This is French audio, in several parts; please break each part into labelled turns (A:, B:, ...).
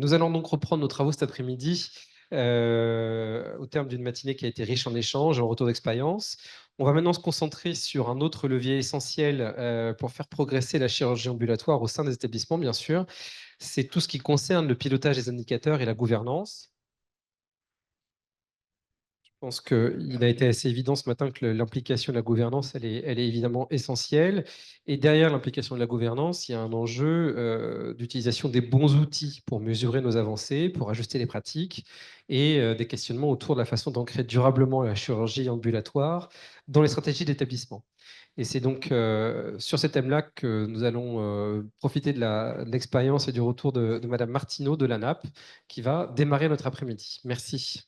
A: Nous allons donc reprendre nos travaux cet après-midi au terme d'une matinée qui a été riche en échanges, en retours d'expérience. On va maintenant se concentrer sur un autre levier essentiel pour faire progresser la chirurgie ambulatoire au sein des établissements, bien sûr. C'est tout ce qui concerne le pilotage des indicateurs et la gouvernance. Je pense qu'il a été assez évident ce matin que l'implication de la gouvernance, elle est évidemment essentielle. Et derrière l'implication de la gouvernance, il y a un enjeu d'utilisation des bons outils pour mesurer nos avancées, pour ajuster les pratiques, et des questionnements autour de la façon d'ancrer durablement la chirurgie ambulatoire dans les stratégies d'établissement. Et c'est donc sur ces thèmes-là que nous allons profiter de l'expérience et du retour de Madame Martineau de l'ANAP, qui va démarrer notre après-midi. Merci.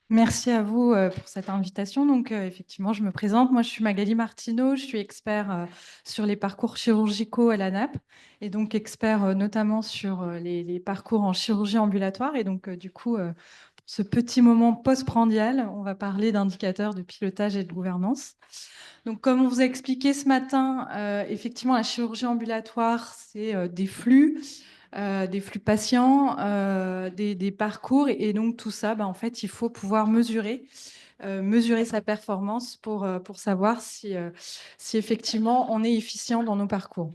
B: Merci à vous pour cette invitation. Donc, effectivement, je me présente. Moi, je suis Magali Martineau. Je suis expert sur les parcours chirurgicaux à l'ANAP et donc expert notamment sur les parcours en chirurgie ambulatoire. Et donc, du coup, pour ce petit moment postprandial, on va parler d'indicateurs de pilotage et de gouvernance. Donc, comme on vous a expliqué ce matin, effectivement, la chirurgie ambulatoire, c'est des flux patients, des parcours. Et donc, tout ça, en fait, il faut pouvoir mesurer sa performance pour savoir si effectivement on est efficient dans nos parcours.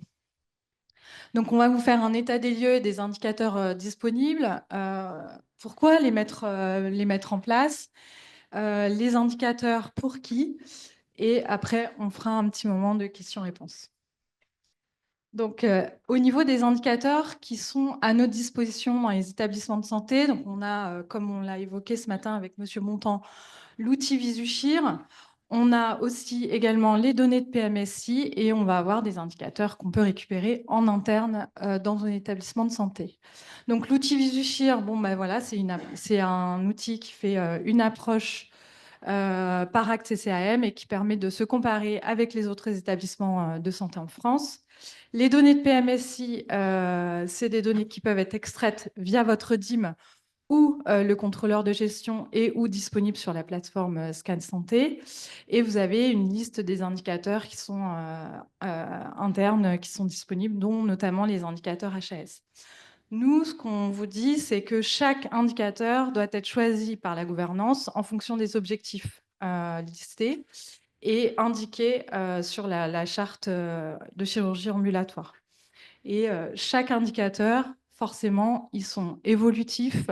B: Donc, on va vous faire un état des lieux des indicateurs disponibles. Pourquoi les mettre en place? Les indicateurs pour qui? Et après, on fera un petit moment de questions-réponses. Donc, au niveau des indicateurs qui sont à notre disposition dans les établissements de santé, donc on a, comme on l'a évoqué ce matin avec Monsieur Montant, l'outil Visuchir. On a aussi également les données de PMSI et on va avoir des indicateurs qu'on peut récupérer en interne dans un établissement de santé. Donc, l'outil Visuchir, voilà, c'est un outil qui fait une approche par acte CCAM et qui permet de se comparer avec les autres établissements de santé en France. Les données de PMSI, c'est des données qui peuvent être extraites via votre DIM ou le contrôleur de gestion et ou disponible sur la plateforme Scan Santé. Et vous avez une liste des indicateurs qui sont internes, qui sont disponibles, dont notamment les indicateurs HAS. Nous, ce qu'on vous dit, c'est que chaque indicateur doit être choisi par la gouvernance en fonction des objectifs listés et indiqués sur la charte de chirurgie ambulatoire. Et chaque indicateur, forcément, ils sont évolutifs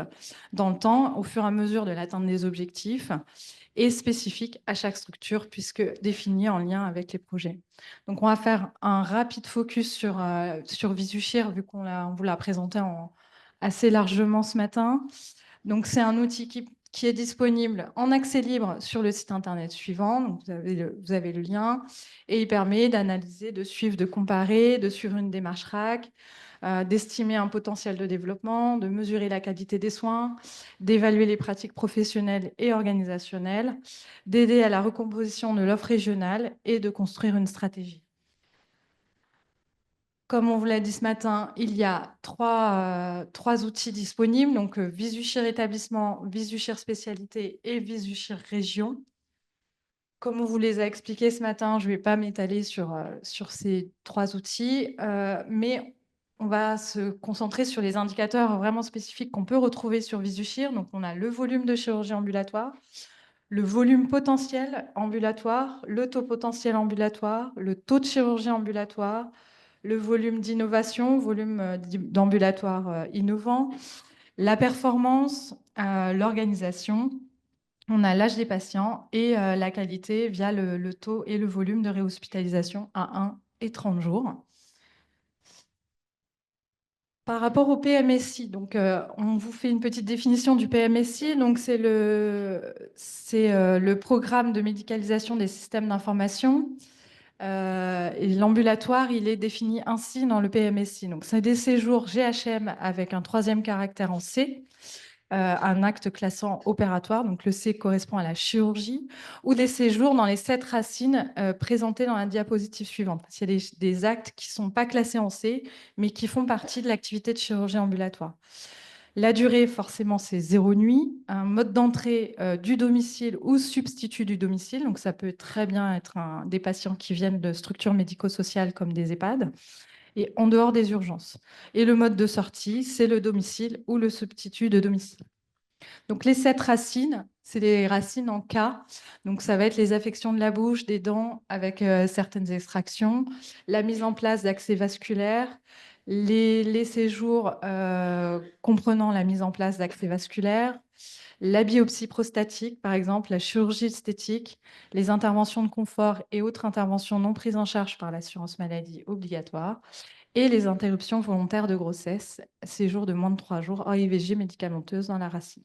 B: dans le temps au fur et à mesure de l'atteinte des objectifs et spécifiques à chaque structure puisque définis en lien avec les projets. Donc, on va faire un rapide focus sur Visuchir vu on vous l'a présenté assez largement ce matin. Donc, c'est un outil qui est disponible en accès libre sur le site internet suivant. Donc, vous avez le lien et il permet d'analyser, de suivre, de comparer, de suivre une démarche RAC, d'estimer un potentiel de développement, de mesurer la qualité des soins, d'évaluer les pratiques professionnelles et organisationnelles, d'aider à la recomposition de l'offre régionale et de construire une stratégie. Comme on vous l'a dit ce matin, il y a trois outils disponibles, donc Visuchir établissement, Visuchir spécialité et Visuchir région. Comme on vous les a expliqués ce matin, je ne vais pas m'étaler sur ces trois outils, mais on va se concentrer sur les indicateurs vraiment spécifiques qu'on peut retrouver sur Visuchir. Donc, on a le volume de chirurgie ambulatoire, le volume potentiel ambulatoire, le taux potentiel ambulatoire, le taux de chirurgie ambulatoire, le volume d'innovation, volume d'ambulatoire innovant, la performance, l'organisation. On a l'âge des patients et la qualité via le taux et le volume de réhospitalisation à 1 et 30 jours. Par rapport au PMSI, donc, on vous fait une petite définition du PMSI. Donc, c'est le programme de médicalisation des systèmes d'information. Et l'ambulatoire, il est défini ainsi dans le PMSI. Donc, c'est des séjours GHM avec un troisième caractère en C, un acte classant opératoire. Donc, le C correspond à la chirurgie, ou des séjours dans les 7 racines présentées dans la diapositive suivante. Il y a des actes qui ne sont pas classés en C, mais qui font partie de l'activité de chirurgie ambulatoire. La durée, forcément, c'est 0 nuit. Un mode d'entrée du domicile ou substitut du domicile. Donc, ça peut très bien être des patients qui viennent de structures médico-sociales comme des EHPAD. et en dehors des urgences. Et le mode de sortie, c'est le domicile ou le substitut de domicile. Donc les 7 racines, c'est des racines en K. Donc ça va être les affections de la bouche, des dents avec certaines extractions, la mise en place d'accès vasculaires, les séjours comprenant la mise en place d'accès vasculaires, la biopsie prostatique, par exemple, la chirurgie esthétique, les interventions de confort et autres interventions non prises en charge par l'assurance maladie obligatoire, et les interruptions volontaires de grossesse, séjour de moins de 3 jours hors IVG médicamenteuse dans la racine.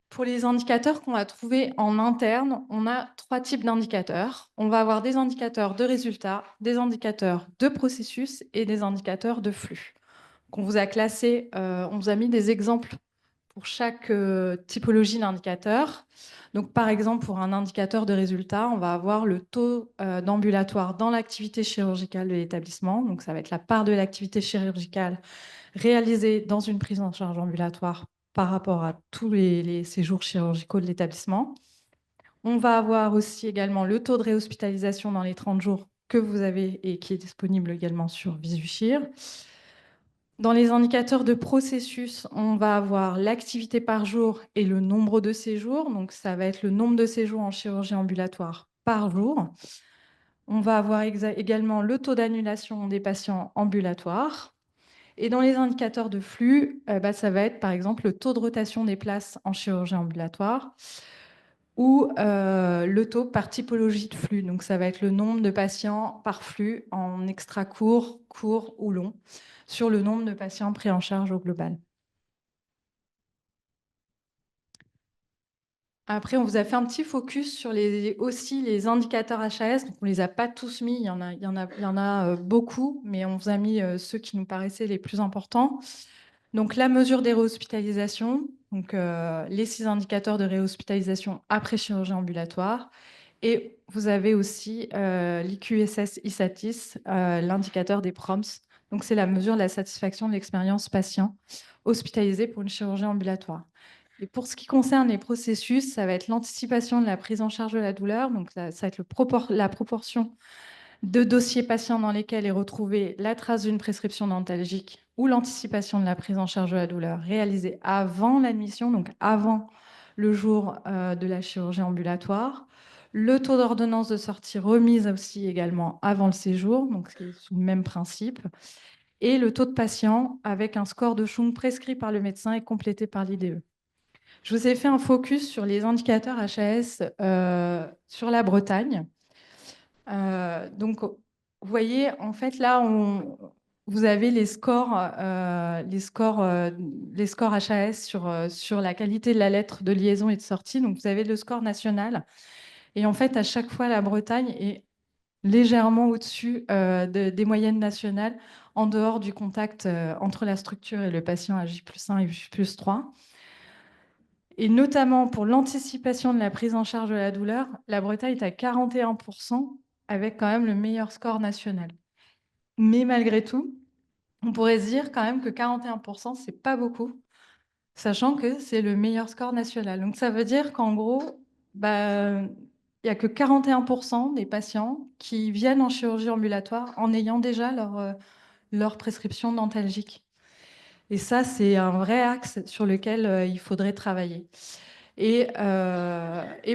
B: Pour les indicateurs qu'on va trouver en interne, on a 3 types d'indicateurs. On va avoir des indicateurs de résultats, des indicateurs de processus et des indicateurs de flux. On vous a classé, on vous a mis des exemples pour chaque typologie d'indicateur. Donc, par exemple, pour un indicateur de résultat, on va avoir le taux d'ambulatoire dans l'activité chirurgicale de l'établissement. Donc, ça va être la part de l'activité chirurgicale réalisée dans une prise en charge ambulatoire par rapport à tous les séjours chirurgicaux de l'établissement. On va avoir aussi également le taux de réhospitalisation dans les 30 jours que vous avez et qui est disponible également sur Visushir. Dans les indicateurs de processus, on va avoir l'activité par jour et le nombre de séjours. Donc, ça va être le nombre de séjours en chirurgie ambulatoire par jour. On va avoir également le taux d'annulation des patients ambulatoires. Et dans les indicateurs de flux, ça va être par exemple le taux de rotation des places en chirurgie ambulatoire ou le taux par typologie de flux. Donc, ça va être le nombre de patients par flux en extra court, court ou long sur le nombre de patients pris en charge au global. Après, on vous a fait un petit focus sur aussi les indicateurs HAS. Donc, on ne les a pas tous mis, il y en a beaucoup, mais on vous a mis ceux qui nous paraissaient les plus importants. Donc, la mesure des réhospitalisations, donc, les 6 indicateurs de réhospitalisation après chirurgie ambulatoire. Et vous avez aussi l'IQSS ISATIS, l'indicateur des PROMS. Donc, c'est la mesure de la satisfaction de l'expérience patient hospitalisé pour une chirurgie ambulatoire. Et pour ce qui concerne les processus, ça va être l'anticipation de la prise en charge de la douleur. Donc, ça va être la proportion de dossiers patients dans lesquels est retrouvée la trace d'une prescription dentalgique ou l'anticipation de la prise en charge de la douleur réalisée avant l'admission, donc avant le jour de la chirurgie ambulatoire. Le taux d'ordonnance de sortie remise aussi également avant le séjour, donc c'est sous le même principe. Et le taux de patients avec un score de Chung prescrit par le médecin et complété par l'IDE. Je vous ai fait un focus sur les indicateurs HAS sur la Bretagne. Donc, vous voyez, en fait, là, vous avez les scores HAS sur la qualité de la lettre de liaison et de sortie. Donc, vous avez le score national. Et en fait, à chaque fois, la Bretagne est légèrement au-dessus des moyennes nationales, en dehors du contact entre la structure et le patient à J+1 et J+3. Et notamment pour l'anticipation de la prise en charge de la douleur, la Bretagne est à 41%, avec quand même le meilleur score national. Mais malgré tout, on pourrait se dire quand même que 41%, c'est pas beaucoup, sachant que c'est le meilleur score national. Donc ça veut dire qu'en gros, il n'y a que 41% des patients qui viennent en chirurgie ambulatoire en ayant déjà leur prescription dentalgique. Et ça, c'est un vrai axe sur lequel il faudrait travailler. Et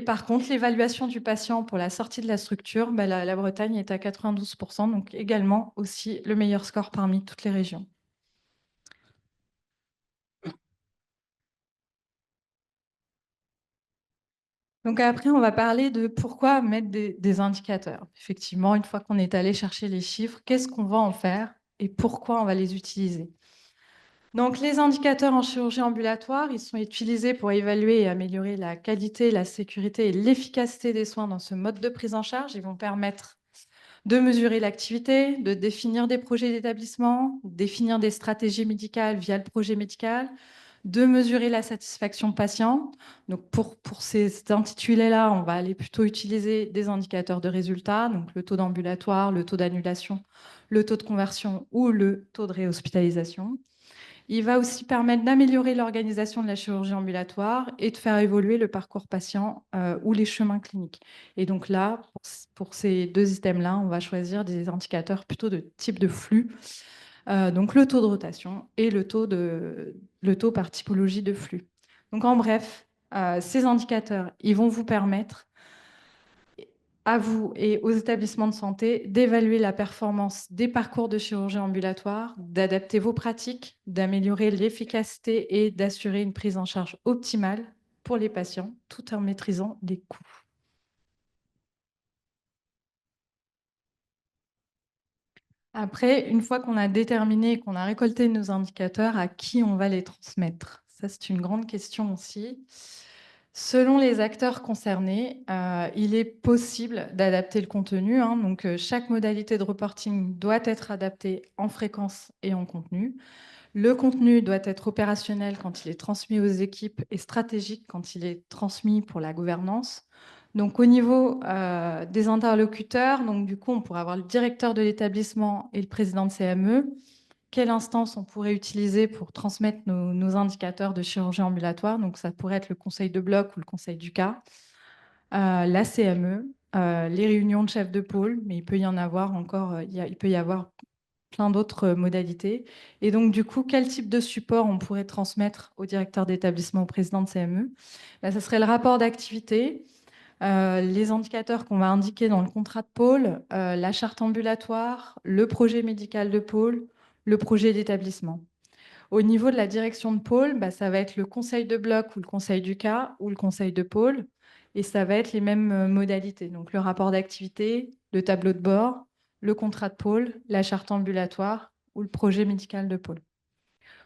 B: par contre, l'évaluation du patient pour la sortie de la structure, la Bretagne est à 92%, donc également aussi le meilleur score parmi toutes les régions. Donc après, on va parler de pourquoi mettre des indicateurs. Effectivement, une fois qu'on est allé chercher les chiffres, qu'est-ce qu'on va en faire et pourquoi on va les utiliser? Donc, les indicateurs en chirurgie ambulatoire, ils sont utilisés pour évaluer et améliorer la qualité, la sécurité et l'efficacité des soins dans ce mode de prise en charge. Ils vont permettre de mesurer l'activité, de définir des projets d'établissement, définir des stratégies médicales via le projet médical, de mesurer la satisfaction patient. Donc, pour cet intitulé-là, on va aller plutôt utiliser des indicateurs de résultats, donc le taux d'ambulatoire, le taux d'annulation, le taux de conversion ou le taux de réhospitalisation. Il va aussi permettre d'améliorer l'organisation de la chirurgie ambulatoire et de faire évoluer le parcours patient ou les chemins cliniques. Et donc là, pour ces deux items-là, on va choisir des indicateurs plutôt de type de flux, donc le taux de rotation et le taux par typologie de flux. Donc en bref, ces indicateurs, ils vont vous permettre à vous et aux établissements de santé d'évaluer la performance des parcours de chirurgie ambulatoire, d'adapter vos pratiques, d'améliorer l'efficacité et d'assurer une prise en charge optimale pour les patients, tout en maîtrisant les coûts. Après, une fois qu'on a déterminé et qu'on a récolté nos indicateurs, à qui on va les transmettre? Ça, c'est une grande question aussi. Selon les acteurs concernés, il est possible d'adapter le contenu, hein. Donc, chaque modalité de reporting doit être adaptée en fréquence et en contenu. Le contenu doit être opérationnel quand il est transmis aux équipes et stratégique quand il est transmis pour la gouvernance. Donc, au niveau des interlocuteurs, donc, du coup, on pourrait avoir le directeur de l'établissement et le président de CME. Quelle instance on pourrait utiliser pour transmettre nos indicateurs de chirurgie ambulatoire? Donc, ça pourrait être le conseil de bloc ou le conseil du cas, la CME, les réunions de chefs de pôle, mais il peut y en avoir encore, il peut y avoir plein d'autres modalités. Et donc, du coup, quel type de support on pourrait transmettre au directeur d'établissement, au président de CME? Ben, ça serait le rapport d'activité, les indicateurs qu'on va indiquer dans le contrat de pôle, la charte ambulatoire, le projet médical de pôle, le projet d'établissement. Au niveau de la direction de pôle, bah, ça va être le conseil de bloc ou le conseil du cas ou le conseil de pôle. Et ça va être les mêmes modalités. Donc le rapport d'activité, le tableau de bord, le contrat de pôle, la charte ambulatoire ou le projet médical de pôle.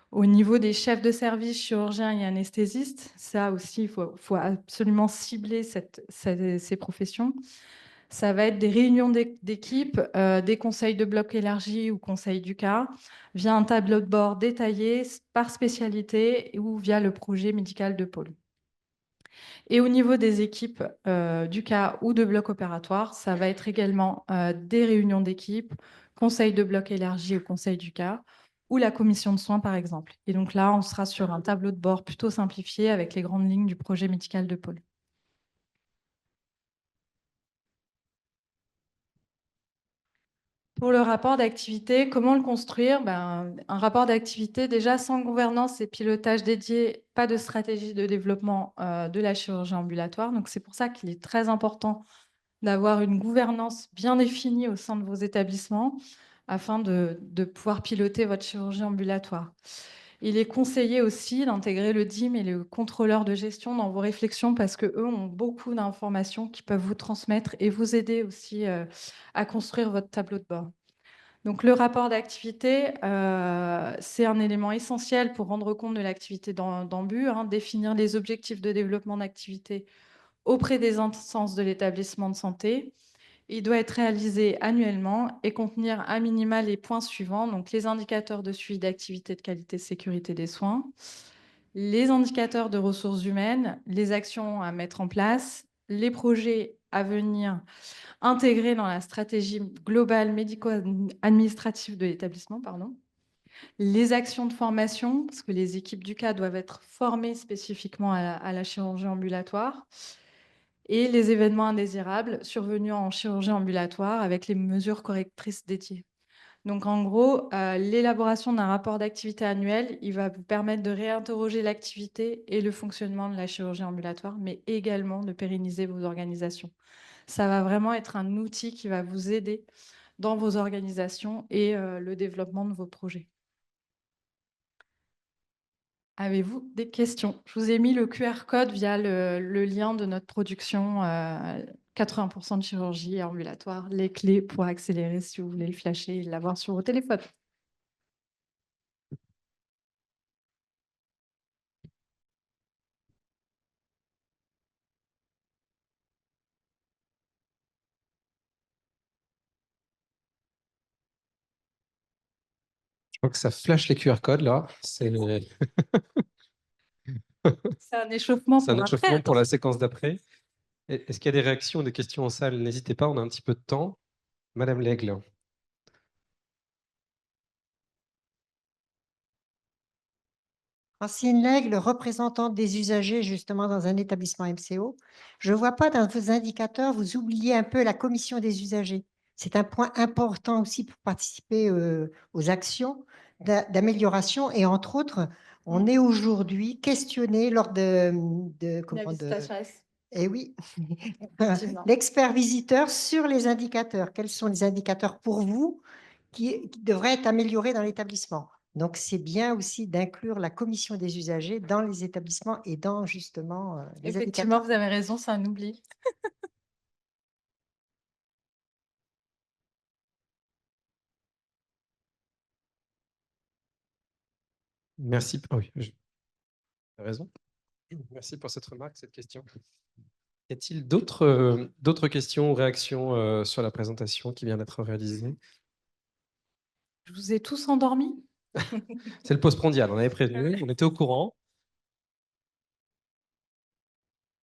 B: Au niveau des chefs de service, chirurgiens et anesthésistes, ça aussi, il faut absolument cibler ces professions. Ça va être des réunions d'équipe, des conseils de bloc élargis ou conseils du cas, via un tableau de bord détaillé par spécialité ou via le projet médical de pôle. Et au niveau des équipes du cas ou de bloc opératoire, ça va être également des réunions d'équipe, conseil de bloc élargi ou conseil du cas, ou la commission de soins par exemple. Et donc là, on sera sur un tableau de bord plutôt simplifié avec les grandes lignes du projet médical de pôle. Pour le rapport d'activité, comment le construire? Ben, un rapport d'activité, déjà sans gouvernance et pilotage dédié, pas de stratégie de développement de la chirurgie ambulatoire. Donc, c'est pour ça qu'il est très important d'avoir une gouvernance bien définie au sein de vos établissements afin de pouvoir piloter votre chirurgie ambulatoire. Il est conseillé aussi d'intégrer le DIM et le contrôleur de gestion dans vos réflexions parce qu'eux ont beaucoup d'informations qui peuvent vous transmettre et vous aider aussi à construire votre tableau de bord. Donc, le rapport d'activité, c'est un élément essentiel pour rendre compte de l'activité d'embu, hein, définir les objectifs de développement d'activité auprès des instances de l'établissement de santé. Il doit être réalisé annuellement et contenir à minima les points suivants, donc les indicateurs de suivi d'activité de qualité et sécurité des soins, les indicateurs de ressources humaines, les actions à mettre en place, les projets à venir intégrés dans la stratégie globale médico-administrative de l'établissement, pardon, les actions de formation, parce que les équipes du cas doivent être formées spécifiquement à la chirurgie ambulatoire, et les événements indésirables survenus en chirurgie ambulatoire avec les mesures correctrices dédiées. Donc, en gros, l'élaboration d'un rapport d'activité annuel, il va vous permettre de réinterroger l'activité et le fonctionnement de la chirurgie ambulatoire, mais également de pérenniser vos organisations. Ça va vraiment être un outil qui va vous aider dans vos organisations et le développement de vos projets. Avez-vous des questions? Je vous ai mis le QR code via le lien de notre production 80% de chirurgie ambulatoire, les clés pour accélérer si vous voulez le flasher et l'avoir sur vos téléphones.
A: Je crois que ça flash les QR codes là. C'est
B: C'est un échauffement
A: un
B: pour après.
A: échauffement pour la séquence d'après. Est-ce qu'il y a des réactions ou des questions en salle? N'hésitez pas, on a un petit peu de temps. Madame Lègle.
C: Ancienne Lègue, représentante des usagers justement dans un établissement MCO. Je ne vois pas dans vos indicateurs, vous oubliez un peu la commission des usagers. C'est un point important aussi pour participer aux actions d'amélioration. Et entre autres, on est aujourd'hui questionné lors
B: La visitation S.
C: eh oui,
B: Effectivement.
C: l'expert visiteur sur les indicateurs. Quels sont les indicateurs pour vous qui devraient être améliorés dans l'établissement? Donc, c'est bien aussi d'inclure la commission des usagers dans les établissements et dans justement les
B: Effectivement,
C: indicateurs.
B: vous avez raison, c'est un oubli.
A: Merci. Ah oui, j'ai raison. Merci pour cette remarque, cette question. Y a-t-il d'autres questions ou réactions sur la présentation qui vient d'être réalisée?
B: Je vous ai tous endormis.
A: C'est le postprandial, on avait prévenu, on était au courant.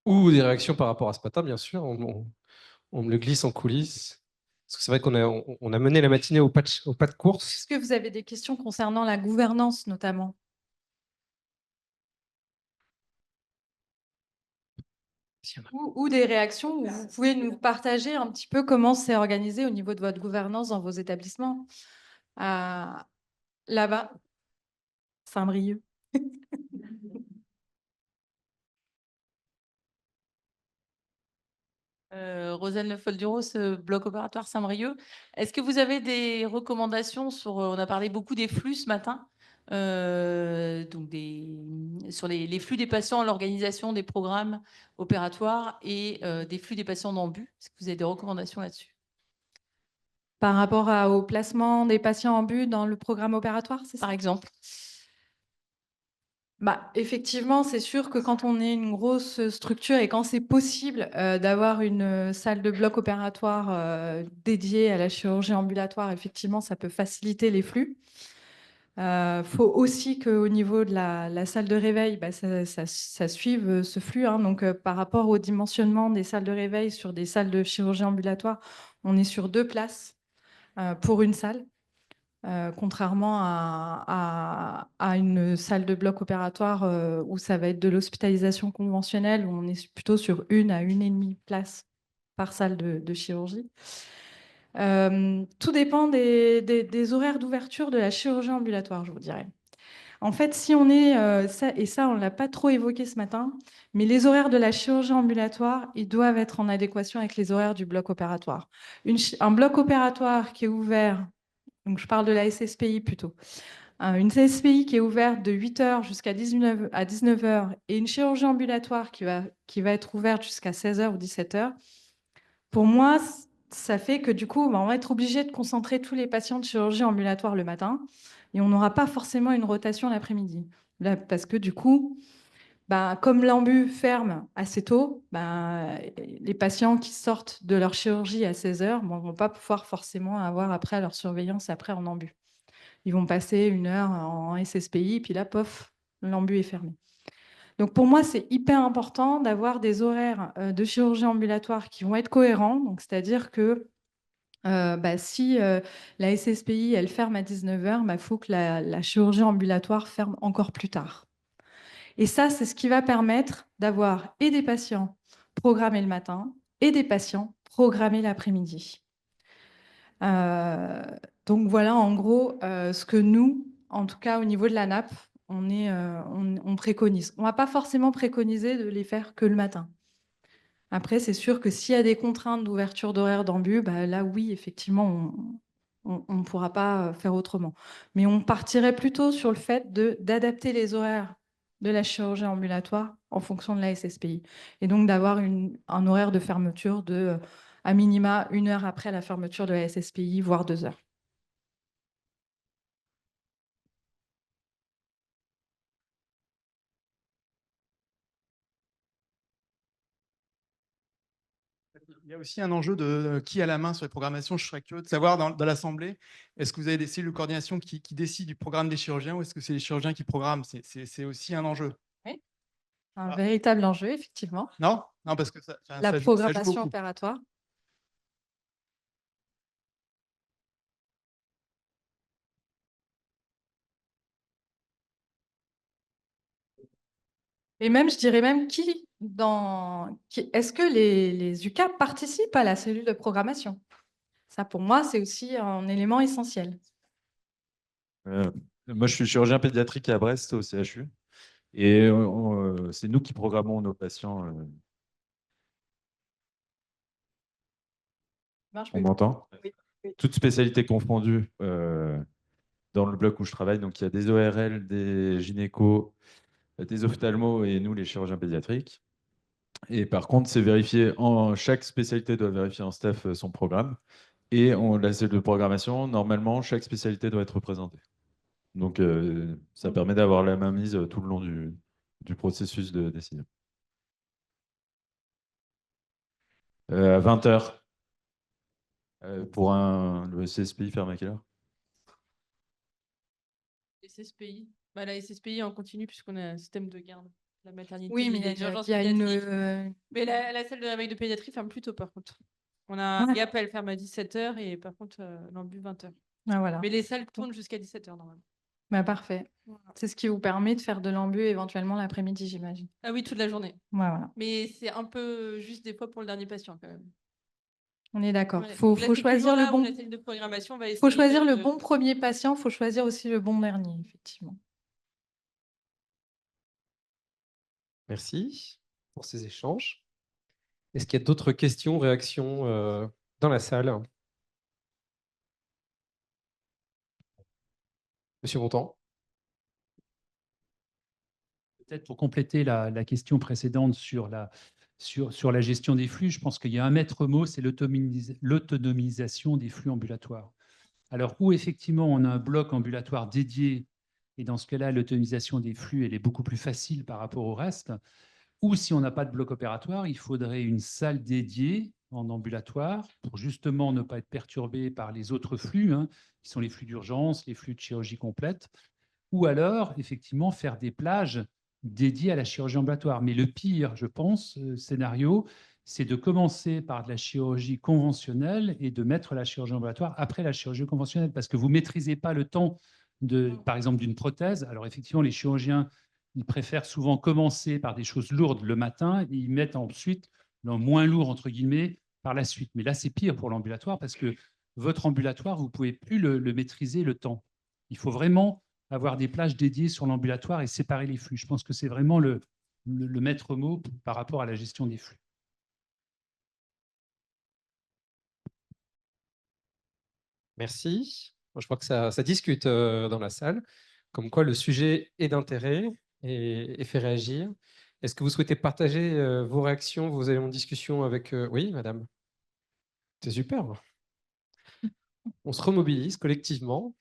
A: Ou des réactions par rapport à ce matin, bien sûr, on me le glisse en coulisses. Parce que c'est vrai qu'on a mené la matinée au pas de course.
B: Est-ce que vous avez des questions concernant la gouvernance notamment? Ou des réactions où vous pouvez nous partager un petit peu comment c'est organisé au niveau de votre gouvernance dans vos établissements. Là-bas, Saint-Brieuc.
D: Roselle Neufol-Duros, bloc opératoire Saint-Brieuc. Est-ce que vous avez des recommandations sur, on a parlé beaucoup des flux ce matin, donc sur les flux des patients, l'organisation des programmes opératoires et des flux des patients d'ambu. Est-ce que vous avez des recommandations là-dessus?
B: Par rapport au placement des patients en but dans le programme opératoire, c'est ça?
D: Par exemple.
B: Bah, effectivement, c'est sûr que quand on est une grosse structure et quand c'est possible d'avoir une salle de bloc opératoire dédiée à la chirurgie ambulatoire, effectivement, ça peut faciliter les flux. Faut aussi qu'au niveau de la salle de réveil, bah, ça suive ce flux, hein. Donc, par rapport au dimensionnement des salles de réveil sur des salles de chirurgie ambulatoire, on est sur 2 places pour une salle. Contrairement à une salle de bloc opératoire où ça va être de l'hospitalisation conventionnelle, où on est plutôt sur 1 à 1,5 places par salle de chirurgie. Tout dépend des horaires d'ouverture de la chirurgie ambulatoire, je vous dirais. En fait, si on est, et ça on ne l'a pas trop évoqué ce matin, mais les horaires de la chirurgie ambulatoire, ils doivent être en adéquation avec les horaires du bloc opératoire. Un bloc opératoire qui est ouvert, donc je parle de la SSPI plutôt, une SSPI qui est ouverte de 8h jusqu'à 19h et une chirurgie ambulatoire qui va être ouverte jusqu'à 16h ou 17h, pour moi, ça fait que du coup, bah, on va être obligé de concentrer tous les patients de chirurgie ambulatoire le matin et on n'aura pas forcément une rotation l'après-midi. Là, parce que du coup, bah, comme l'ambu ferme assez tôt, bah, les patients qui sortent de leur chirurgie à 16h ne vont pas pouvoir forcément avoir après leur surveillance après en ambu. Ils vont passer 1 heure en SSPI, puis là, pof, l'ambu est fermé. Donc pour moi, c'est hyper important d'avoir des horaires de chirurgie ambulatoire qui vont être cohérents. Donc c'est-à-dire que si la SSPI elle ferme à 19h, il faut que la chirurgie ambulatoire ferme encore plus tard. Et ça, c'est ce qui va permettre d'avoir et des patients programmés le matin et des patients programmés l'après-midi. Donc voilà, en gros, ce que nous, en tout cas au niveau de la nappe, on préconise. On ne va pas forcément préconiser de les faire que le matin. Après, c'est sûr que s'il y a des contraintes d'ouverture d'horaire d'ambu, bah là oui, effectivement, on ne pourra pas faire autrement. Mais on partirait plutôt sur le fait d'adapter les horaires de la chirurgie ambulatoire en fonction de la SSPI. Et donc d'avoir un horaire de fermeture de à minima 1 heure après la fermeture de la SSPI, voire 2 heures.
E: Il y a aussi un enjeu de qui a la main sur les programmations. Je serais curieux de savoir dans l'Assemblée, est-ce que vous avez des cellules de coordination qui décident du programme des chirurgiens ou est-ce que c'est les chirurgiens qui programment? C'est aussi un enjeu.
B: Oui, un véritable enjeu, effectivement.
E: Non? Non, parce que
B: La
E: ça joue
B: programmation
E: beaucoup.
B: opératoire. Et même, je dirais même est-ce que les UCAP participent à la cellule de programmation? Ça, pour moi, c'est aussi un élément essentiel.
F: Moi, je suis chirurgien pédiatrique à Brest, au CHU. Et c'est nous qui programmons nos patients.
B: Marche,
F: On
B: oui.
F: m'entend?
B: Oui, oui.
F: Toutes spécialités confondues dans le bloc où je travaille. Donc, il y a des ORL, des gynécos, des ophtalmos et nous, les chirurgiens pédiatriques. Et par contre, c'est vérifié chaque spécialité doit vérifier en staff son programme. Et la cellule de programmation, normalement, chaque spécialité doit être représentée. Donc, ça permet d'avoir la mainmise tout le long du processus de décision. À 20h. Pour le CSPI ferme à quelle heure?
D: SSPI. Bah, la SSPI en continu puisqu'on a un système de garde. La maternité
B: Oui, mais
D: et les urgences
B: il y a
D: pédiatriques.
B: une.
D: Mais la salle de réveil de pédiatrie ferme plus tôt par contre. On a un
B: Ouais.
D: gap, elle ferme à 17h et par contre l'ambu 20h.
B: Ah, voilà.
D: Mais les salles tournent jusqu'à 17h normalement.
B: Bah, parfait. C'est ce qui vous permet de faire de l'ambu éventuellement l'après-midi, j'imagine.
D: Ah oui, toute la journée.
B: Ouais, voilà.
D: Mais c'est un peu juste des fois pour le dernier patient quand même.
B: On est d'accord.
D: Ouais.
B: Faut
D: Donc là, c'est
B: choisir
D: toujours
B: le
D: là où
B: bon.
D: la salle de programmation va
B: Faut
D: essayer
B: choisir le
D: de-
B: bon premier patient. Faut choisir aussi le bon dernier, effectivement.
A: Merci pour ces échanges. Est-ce qu'il y a d'autres questions, réactions dans la salle? Monsieur Bontemps.
G: Peut-être pour compléter la question précédente sur la gestion des flux, je pense qu'il y a un maître mot, c'est l'autonomisation des flux ambulatoires. Alors, où effectivement on a un bloc ambulatoire dédié, et dans ce cas-là, l'autonomisation des flux, elle est beaucoup plus facile par rapport au reste, ou si on n'a pas de bloc opératoire, il faudrait une salle dédiée en ambulatoire pour justement ne pas être perturbé par les autres flux, hein, qui sont les flux d'urgence, les flux de chirurgie complète, ou alors effectivement faire des plages dédiées à la chirurgie ambulatoire. Mais le pire, je pense, scénario, c'est de commencer par de la chirurgie conventionnelle et de mettre la chirurgie ambulatoire après la chirurgie conventionnelle, parce que vous ne maîtrisez pas le temps, par exemple, d'une prothèse. Alors effectivement, les chirurgiens, ils préfèrent souvent commencer par des choses lourdes le matin et ils mettent ensuite le moins lourd, entre guillemets, par la suite. Mais là, c'est pire pour l'ambulatoire parce que votre ambulatoire, vous ne pouvez plus le maîtriser le temps. Il faut vraiment avoir des plages dédiées sur l'ambulatoire et séparer les flux. Je pense que c'est vraiment le maître mot par rapport à la gestion des flux.
A: Merci. Moi, je crois que ça discute dans la salle, comme quoi le sujet est d'intérêt et fait réagir. Est-ce que vous souhaitez partager vos réactions, vos éléments de discussion avec... Oui, madame. C'est super. On se remobilise collectivement.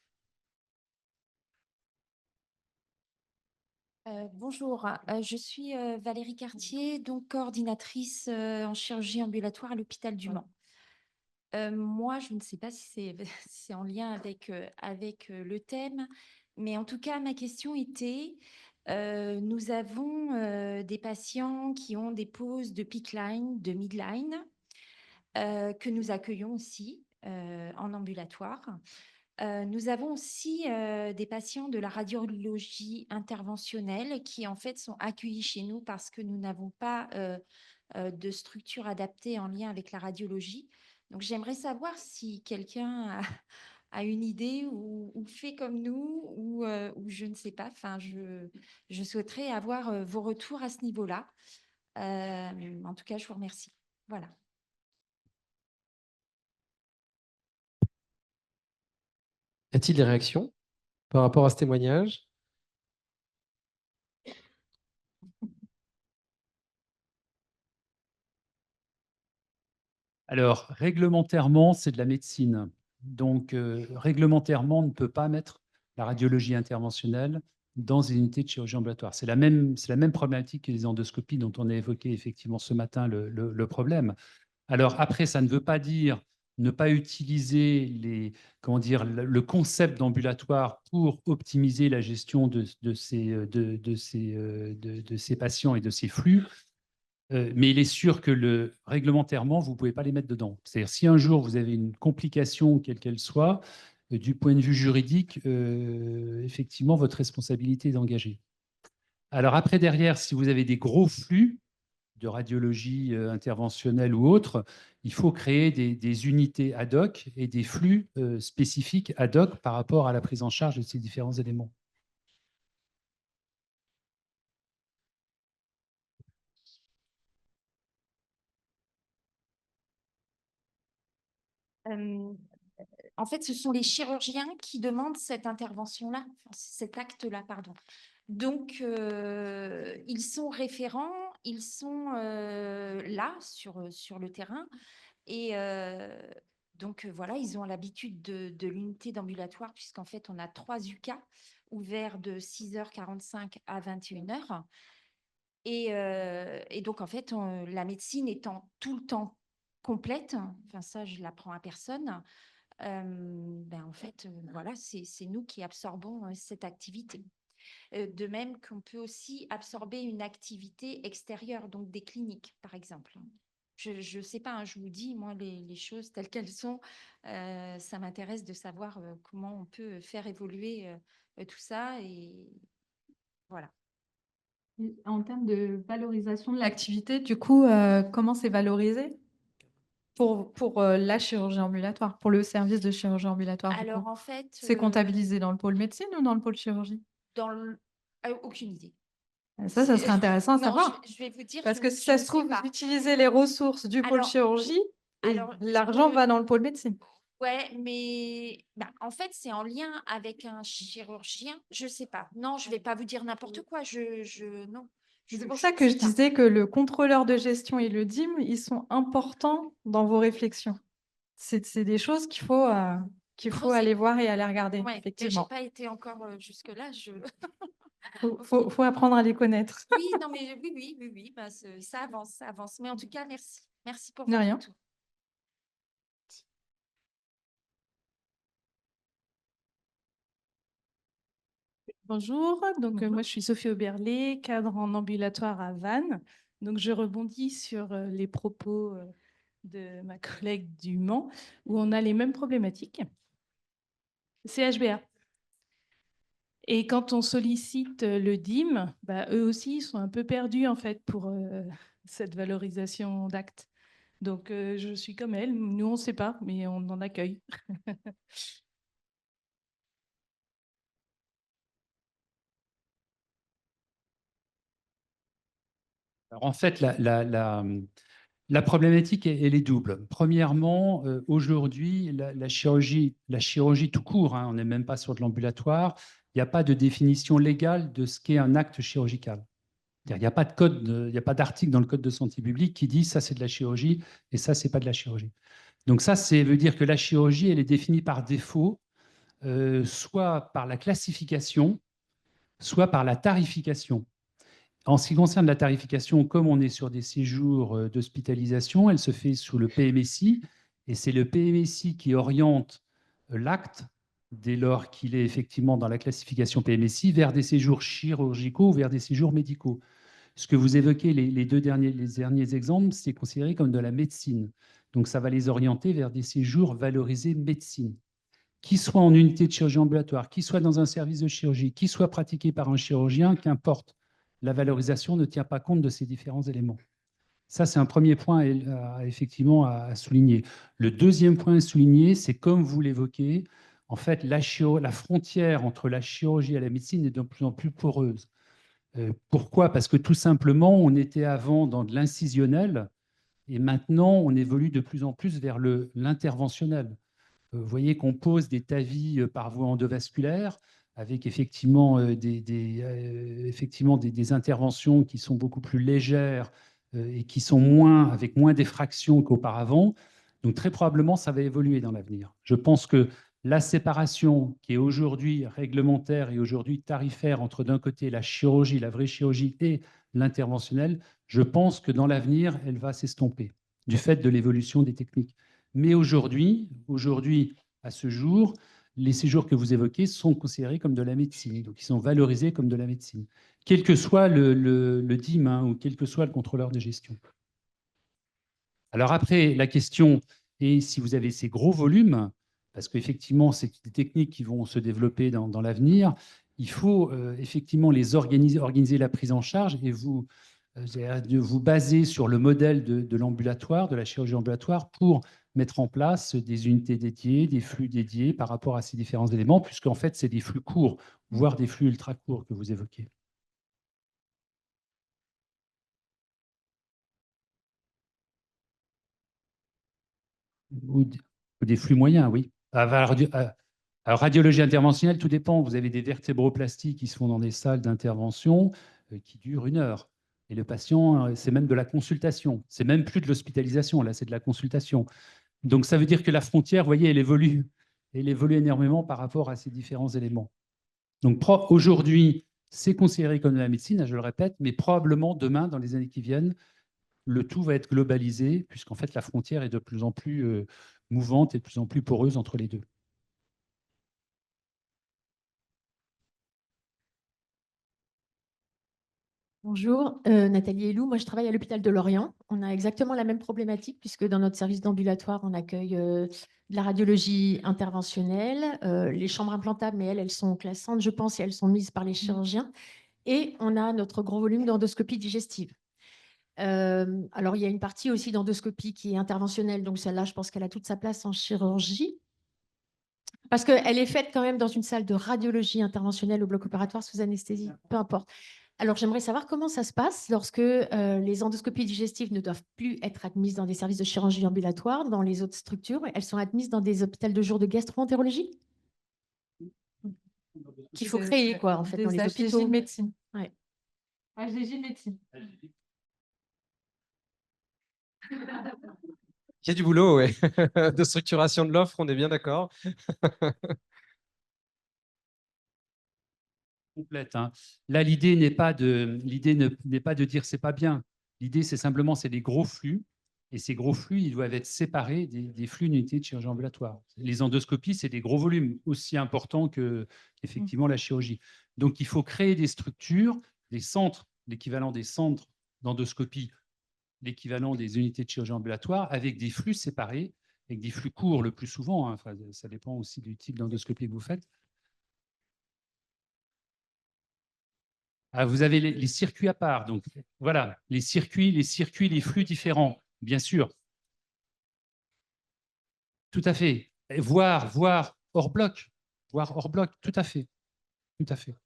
H: Bonjour, je suis Valérie Cartier, donc coordinatrice en chirurgie ambulatoire à l'hôpital du Mans. Moi, je ne sais pas si c'est c'est en lien avec le thème, mais en tout cas, ma question était, nous avons des patients qui ont des poses de peak line, de midline, que nous accueillons aussi en ambulatoire. Nous avons aussi des patients de la radiologie interventionnelle qui en fait sont accueillis chez nous parce que nous n'avons pas de structure adaptée en lien avec la radiologie. Donc j'aimerais savoir si quelqu'un a une idée ou fait comme nous ou je ne sais pas. Enfin, je souhaiterais avoir vos retours à ce niveau-là. En tout cas, je vous remercie. Voilà.
A: Y a-t-il des réactions par rapport à ce témoignage?
G: Alors, réglementairement, c'est de la médecine. Donc, réglementairement, on ne peut pas mettre la radiologie interventionnelle dans une unité de chirurgie ambulatoire. C'est la même problématique que les endoscopies dont on a évoqué effectivement ce matin le problème. Alors après, ça ne veut pas dire ne pas utiliser le concept d'ambulatoire pour optimiser la gestion de ces patients et de ces flux. Mais il est sûr que réglementairement, vous ne pouvez pas les mettre dedans. C'est-à-dire, si un jour vous avez une complication, quelle qu'elle soit, du point de vue juridique, effectivement, votre responsabilité est engagée. Alors après, derrière, si vous avez des gros flux de radiologie interventionnelle ou autre, il faut créer des unités ad hoc et des flux spécifiques ad hoc par rapport à la prise en charge de ces différents éléments.
H: En fait, ce sont les chirurgiens qui demandent cette intervention-là, enfin, cet acte-là, pardon. Donc, ils sont référents, ils sont là sur le terrain. Et donc, voilà, ils ont l'habitude de l'unité d'ambulatoire, puisqu'en fait, on a 3 UK ouverts de 6h45 à 21h. Et donc, en fait, la médecine étant tout le temps complète, enfin ça, je l'apprends à personne, ben, en fait, voilà, c'est nous qui absorbons cette activité. De même qu'on peut aussi absorber une activité extérieure, donc des cliniques, par exemple. Je ne sais pas, hein, je vous dis, moi, les choses telles qu'elles sont, ça m'intéresse de savoir comment on peut faire évoluer tout ça. Et voilà.
B: Et en termes de valorisation de l'activité, du coup, comment c'est valorisé pour la chirurgie ambulatoire, pour le service de chirurgie ambulatoire, du
H: Alors,
B: coup?
H: en fait,
B: C'est comptabilisé dans le pôle médecine ou dans le pôle chirurgie?
H: aucune idée.
B: Ça serait intéressant à
H: Non,
B: savoir.
H: je vais vous dire,
B: Parce que si
H: je
B: ça
H: ne
B: se
H: sais
B: trouve,
H: pas.
B: vous utilisez les ressources du pôle
H: Alors,
B: chirurgie et
H: alors,
B: l'argent va dans le pôle médecine.
H: Ouais, mais bah, en fait, c'est en lien avec un chirurgien. Je ne sais pas. Non, je ne vais pas vous dire n'importe quoi. Non.
B: C'est pour
H: Je
B: ça
H: ne
B: que
H: sais
B: je
H: pas.
B: disais que le contrôleur de gestion et le DIM, ils sont importants dans vos réflexions. C'est des choses qu'il faut
H: Creuser.
B: aller voir et aller regarder,
H: Ouais, mais je n'ai
B: effectivement.
H: pas été encore jusque-là.
B: Faut apprendre à les connaître.
H: Oui, non, mais oui. Bah, ça avance, ça avance. Mais en tout cas, merci. Merci pour
B: De
H: votre
B: rien.
H: retour.
I: Bonjour, donc moi je suis Sophie Auberlé, cadre en ambulatoire à Vannes. Donc je rebondis sur les propos de ma collègue du Mans, où on a les mêmes problématiques. CHBA. Et quand on sollicite le DIM, bah, eux aussi ils sont un peu perdus en fait pour cette valorisation d'actes. Donc je suis comme elle, nous on ne sait pas, mais on en accueille.
G: Alors, en fait, la problématique, elle est double. Premièrement, aujourd'hui, la chirurgie tout court, hein, on n'est même pas sur de l'ambulatoire, il n'y a pas de définition légale de ce qu'est un acte chirurgical. Il n'y a pas de code, il n'y a pas d'article dans le code de santé publique qui dit ça c'est de la chirurgie et ça c'est pas de la chirurgie. Donc ça veut dire que la chirurgie elle est définie par défaut, soit par la classification, soit par la tarification. En ce qui concerne la tarification, comme on est sur des séjours d'hospitalisation, elle se fait sous le PMSI et c'est le PMSI qui oriente l'acte dès lors qu'il est effectivement dans la classification PMSI vers des séjours chirurgicaux ou vers des séjours médicaux. Ce que vous évoquez, les derniers exemples, c'est considéré comme de la médecine. Donc, ça va les orienter vers des séjours valorisés médecine. Qui soit en unité de chirurgie ambulatoire, qui soit dans un service de chirurgie, qui soit pratiqué par un chirurgien, qu'importe. La valorisation ne tient pas compte de ces différents éléments. Ça, c'est un premier point effectivement à souligner. Le deuxième point à souligner, c'est comme vous l'évoquez, en fait, la frontière entre la chirurgie et la médecine est de plus en plus poreuse. Pourquoi? Parce que tout simplement, on était avant dans de l'incisionnel et maintenant, on évolue de plus en plus vers l'interventionnel. Vous voyez qu'on pose des TAVI par voie endovasculaire avec effectivement, des interventions qui sont beaucoup plus légères et qui sont avec moins d'effractions qu'auparavant. Donc très probablement, ça va évoluer dans l'avenir. Je pense que la séparation qui est aujourd'hui réglementaire et aujourd'hui tarifaire entre d'un côté la chirurgie, la vraie chirurgie et l'interventionnel, je pense que dans l'avenir, elle va s'estomper du fait de l'évolution des techniques. Mais aujourd'hui, à ce jour, les séjours que vous évoquez sont considérés comme de la médecine, donc ils sont valorisés comme de la médecine, quel que soit le DIM hein, ou quel que soit le contrôleur de gestion. Alors après, la question est si vous avez ces gros volumes, parce qu'effectivement, c'est des techniques qui vont se développer dans l'avenir, il faut effectivement organiser la prise en charge et vous baser sur le modèle de l'ambulatoire, de la chirurgie ambulatoire, pour mettre en place des unités dédiées, des flux dédiés par rapport à ces différents éléments, puisqu'en fait, c'est des flux courts, voire des flux ultra courts que vous évoquez. Ou des flux moyens, oui. Alors, radiologie interventionnelle, tout dépend. Vous avez des vertébroplasties qui se font dans des salles d'intervention qui durent 1 heure. Et le patient, c'est même de la consultation. C'est même plus de l'hospitalisation, là, c'est de la consultation. Donc, ça veut dire que la frontière, vous voyez, elle évolue. Elle évolue énormément par rapport à ces différents éléments. Donc, aujourd'hui, c'est considéré comme de la médecine, je le répète, mais probablement demain, dans les années qui viennent, le tout va être globalisé, puisqu'en fait, la frontière est de plus en plus mouvante et de plus en plus poreuse entre les deux.
J: Bonjour, Nathalie Elou. Moi, je travaille à l'hôpital de Lorient. On a exactement la même problématique puisque dans notre service d'ambulatoire, on accueille de la radiologie interventionnelle, les chambres implantables, mais elles sont classantes, je pense, et elles sont mises par les chirurgiens. Et on a notre gros volume d'endoscopie digestive. Alors, il y a une partie aussi d'endoscopie qui est interventionnelle. Donc, celle-là, je pense qu'elle a toute sa place en chirurgie. Parce qu'elle est faite quand même dans une salle de radiologie interventionnelle au bloc opératoire sous anesthésie, peu importe. Alors, j'aimerais savoir comment ça se passe lorsque les endoscopies digestives ne doivent plus être admises dans des services de chirurgie ambulatoire, dans les autres structures. Elles sont admises dans des hôpitaux de jour de gastro-entérologie qu'il faut créer, quoi, en fait, dans les hôpitaux.
B: de médecine.
J: Ouais.
B: HDJ médecine.
A: Il y a du boulot, ouais. De structuration de l'offre, on est bien d'accord.
G: Complète, hein. Là, l'idée n'est pas de dire c'est pas bien. L'idée, c'est simplement c'est des gros flux. Et ces gros flux, ils doivent être séparés des flux d'unités de chirurgie ambulatoire. Les endoscopies, c'est des gros volumes, aussi importants qu'effectivement la chirurgie. Donc, il faut créer des structures, des centres, l'équivalent des centres d'endoscopie, l'équivalent des unités de chirurgie ambulatoire, avec des flux séparés, avec des flux courts le plus souvent. Hein. Enfin, ça dépend aussi du type d'endoscopie que vous faites. Ah, vous avez les circuits à part. Donc, voilà, les circuits, les flux différents, bien sûr. Tout à fait. Et voir hors bloc. Voir hors bloc, tout à fait. Tout à fait.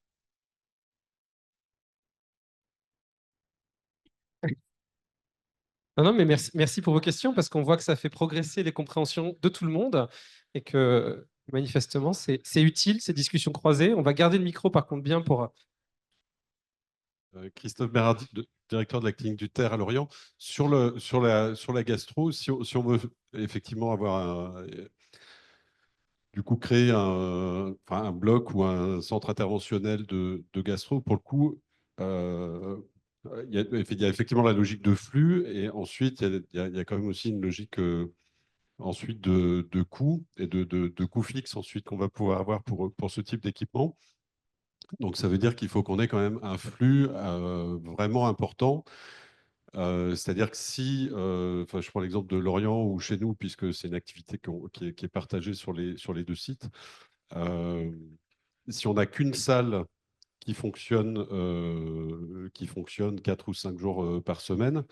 A: Non, mais merci pour vos questions, parce qu'on voit que ça fait progresser les compréhensions de tout le monde et que manifestement, c'est utile, ces discussions croisées. On va garder le micro, par contre, bien pour...
K: Christophe Bérardi, directeur de la clinique du Terre à Lorient. Sur la gastro, si on veut effectivement avoir du coup créer un bloc ou un centre interventionnel de gastro, pour le coup, il y a effectivement la logique de flux, et ensuite, il y a quand même aussi une logique ensuite de coûts et de coûts fixes ensuite qu'on va pouvoir avoir pour ce type d'équipement. Donc, ça veut dire qu'il faut qu'on ait quand même un flux vraiment important. C'est-à-dire que si, je prends l'exemple de Lorient ou chez nous, puisque c'est une activité qui est partagée sur les deux sites, si on n'a qu'une salle qui fonctionne 4 ou 5 jours par semaine,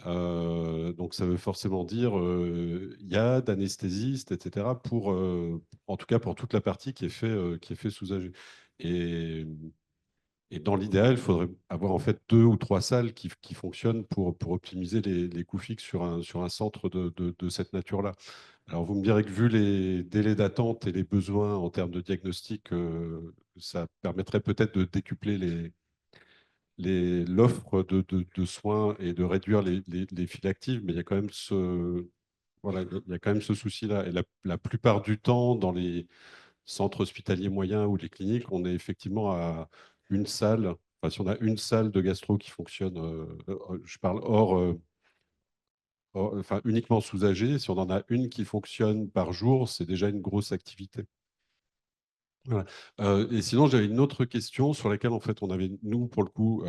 K: donc ça veut forcément dire il y a d'anesthésistes, etc., en tout cas pour toute la partie qui est fait sous AG. Et dans l'idéal, il faudrait avoir en fait 2 ou 3 salles qui fonctionnent pour optimiser les coûts fixes sur un centre de cette nature-là. Alors vous me direz que vu les délais d'attente et les besoins en termes de diagnostic, ça permettrait peut-être de décupler l'offre de soins et de réduire les files actives, mais il y a quand même il y a quand même ce souci-là. Et la plupart du temps, dans les centres hospitaliers moyens ou les cliniques, on est effectivement à une salle. Enfin, si on a une salle de gastro qui fonctionne, je parle enfin, uniquement sous AG, si on en a une qui fonctionne par jour, c'est déjà une grosse activité. Voilà. Et sinon, j'avais une autre question sur laquelle, en fait, on avait, nous, pour le coup,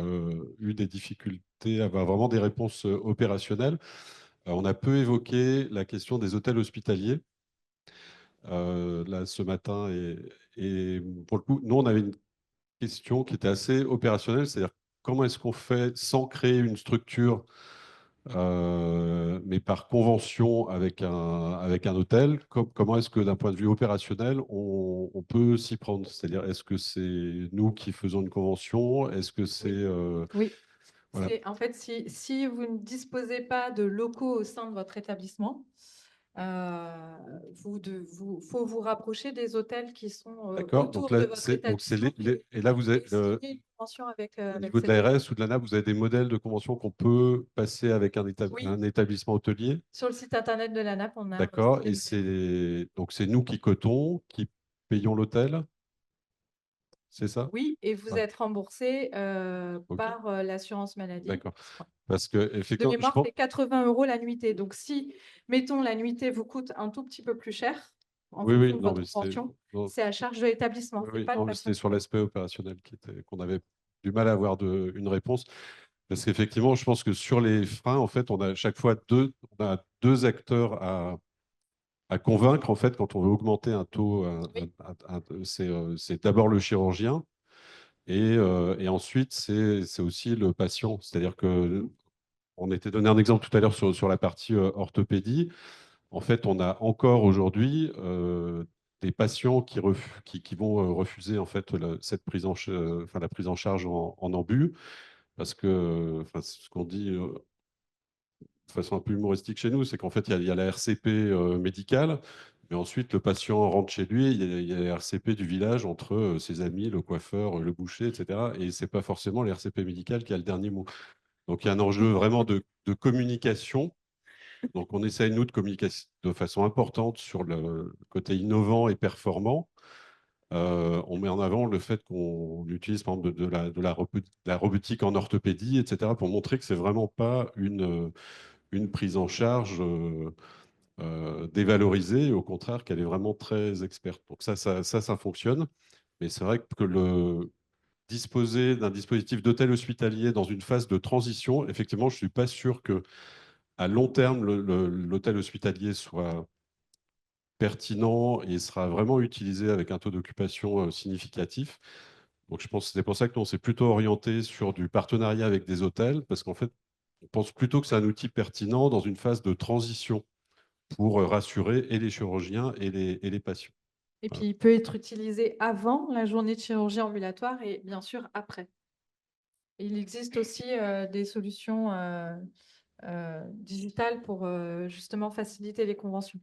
K: eu des difficultés à avoir vraiment des réponses opérationnelles. On a peu évoqué la question des hôtels hospitaliers là, ce matin. Et pour le coup, nous, on avait question qui était assez opérationnelle, c'est-à-dire comment est-ce qu'on fait sans créer une structure, mais par convention avec un hôtel, comment est-ce que d'un point de vue opérationnel, on peut s'y prendre? C'est-à-dire, est-ce que c'est nous qui faisons une convention? Est-ce que c'est...
B: Oui.
K: voilà.
B: En fait, si vous ne disposez pas de locaux au sein de votre établissement, faut vous rapprocher des hôtels qui sont
K: D'accord,
B: autour
K: donc
B: de
K: là,
B: votre établissement
K: et là, vous
B: et
K: avez,
B: signer une convention avec,
K: au
B: avec
K: niveau de
B: cet hôtel.
K: l'ARS ou de l'ANA, vous avez des modèles de convention qu'on peut passer avec
B: Oui.
K: un établissement hôtelier?
B: Sur le site internet de l'ANAP, on a
K: D'accord,
B: aussi
K: et donc c'est nous qui cotons, qui payons l'hôtel, c'est ça?
B: oui, et vous
K: Ouais,
B: êtes remboursé
K: ok,
B: par l'assurance maladie.
K: d'accord. Parce que
B: De
K: effectivement, je
B: mémoire,
K: pense,
B: c'est 80 € la nuitée. Donc, si, mettons, la nuitée vous coûte un tout petit peu plus cher en
K: oui,
B: fonction
K: oui,
B: de
K: non,
B: votre
K: mais
B: convention,
K: non,
B: c'est à charge de l'établissement,
K: oui,
B: c'est
K: oui,
B: pas le
K: non, mais
B: patient
K: c'était
B: qui
K: sur
B: paye.
K: l'aspect opérationnel qu'on avait du mal à avoir une réponse. Parce qu'effectivement, je pense que sur les freins, en fait, on a chaque fois on a deux acteurs à convaincre, en fait, quand on veut augmenter un taux.
B: Oui.
K: C'est d'abord le chirurgien et ensuite, c'est aussi le patient. C'est-à-dire que on était donné un exemple tout à l'heure sur la partie orthopédie. En fait, on a encore aujourd'hui des patients qui vont refuser en fait cette enfin, la prise en charge en ambu parce que enfin, ce qu'on dit de façon un peu humoristique chez nous, c'est qu'en fait, il y a la RCP médicale, mais ensuite, le patient rentre chez lui, il y a la RCP du village entre ses amis, le coiffeur, le boucher, etc. Et ce n'est pas forcément la RCP médicale qui a le dernier mot. Donc, il y a un enjeu vraiment de communication. Donc, on essaye, nous, de communiquer de façon importante sur le côté innovant et performant. On met en avant le fait qu'on utilise, par exemple, de la robotique en orthopédie, etc., pour montrer que ce n'est vraiment pas une prise en charge dévalorisée, et au contraire, qu'elle est vraiment très experte. Donc, ça fonctionne. Mais c'est vrai que disposer d'un dispositif d'hôtel hospitalier dans une phase de transition, effectivement, je ne suis pas sûr que à long terme, l'hôtel hospitalier soit pertinent et sera vraiment utilisé avec un taux d'occupation significatif. Donc, je pense que c'est pour ça que nous, on s'est plutôt orienté sur du partenariat avec des hôtels, parce qu'en fait, on pense plutôt que c'est un outil pertinent dans une phase de transition pour rassurer et les chirurgiens et les patients.
B: Et
K: Voilà.
B: puis, il peut être utilisé avant la journée de chirurgie ambulatoire et bien sûr après. Il existe aussi des solutions digitales pour justement faciliter les conventions.